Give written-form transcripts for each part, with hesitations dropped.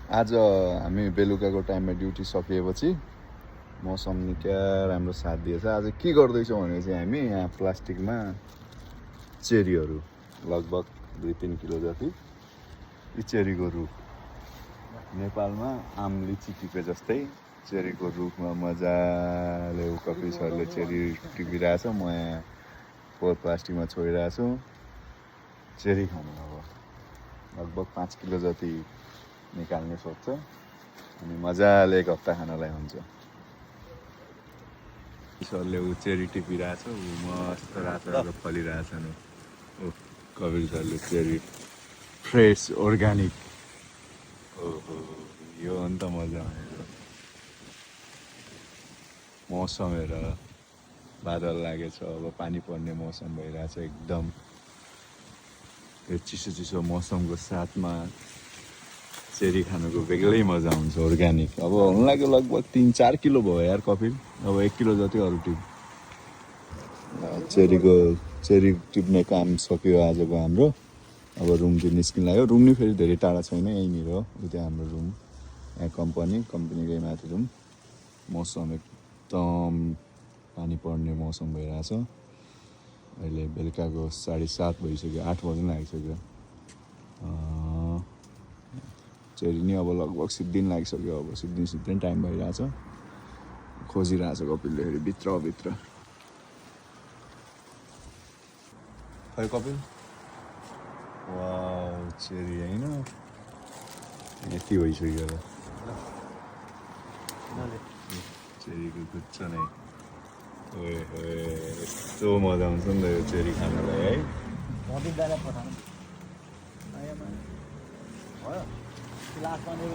आज हामी बेलुकाको टाइममा ड्युटी सकिएपछि मौसम निकै राम्रो साथ दिएछ। आज के गर्दैछौँ भने चाहिँ हामी यहाँ प्लास्टिकमा चेरीहरू लगभग 2-3 किलो जति यी चेरीको रुख नेपालमा आम लिची टिपे जस्तै चेरीको रुखमा मजाले कपिल सरले चेरी टिपिरहेछ। म यहाँ फोर प्लास्टिकमा छोडिरहेको छु। चेरी खानु अब लगभग 5 किलो जति निकाल्ने सोच्छ अनि मजाले एक हप्ता खानलाई हुन्छ। सरले ऊ चेरी टिपिरहेछ, ऊ मस्त रातो रातो फलिरहेछन्। ओ कपिल सरले चेरी फ्रेस अर्ग्यानिक। ओहो यो हो नि त मजा आएको। मौसम हेर बादल लागेछ, अब पानी पर्ने मौसम भइरहेछ एकदम। यो चिसो चिसो मौसमको साथमा चेरी खानुको बेग्लै मजा हुन्छ अर्ग्यानिक। अब हुन लाग्यो लगभग 3-4 किलो भयो यार कपिल। अब 1 किलो जति अरू टिप चेरी टिप्ने काम सक्यो आजको हाम्रो। अब रुमतिर निस्किन लाग्यो। रुम नि फेरि धेरै टाढा छैन, यहीँनिर हो। उता हाम्रो रुम, यहाँ कम्पनीकै माथि रुम। मौसम एकदम पानी पर्ने मौसम भइरहेछ। अहिले बेलुकाको 7:30 भइसक्यो, 8 बज्न लागिसक्यो। चेरी नि अब लगभग सिद्धिन लागिसक्यो। अब सिद्धिन टाइम भइरहेछ। खोजिरहेछ कपिलले फेरि भित्र। खै कपिल, वाउ चेरी होइन यति भइसक्यो र चेरीको गुच्छ नै। ओए यस्तो मजा आउँछ नि त यो चेरी खानलाई है। एउटा सानो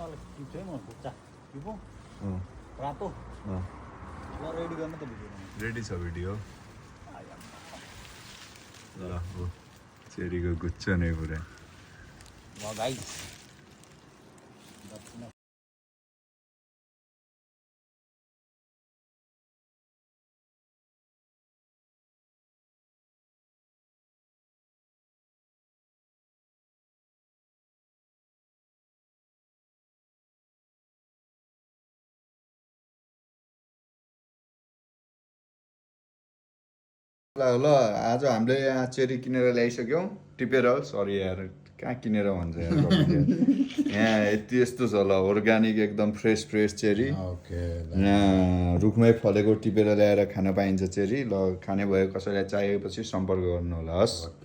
वाला टिप्छ है, म खुट्टा टिपो रातो ल रेडी गर्न त भिडियो रेडी छ भिडियो ल। हो चेरीको गुच्छ नै पुरा। ल गाइस ल आज हामीले यहाँ चेरी किनेर ल्याइसक्यौँ टिपेर। सरी यार, कहाँ किनेर भन्छ यार यहाँ यस्तो छ ल, अर्ग्यानिक एकदम फ्रेस चेरी। यहाँ रुखमै फलेको टिपेर ल्याएर खान पाइन्छ चेरी। ल खाने भयो, कसैलाई चाहिएपछि सम्पर्क गर्नु होला। हस्।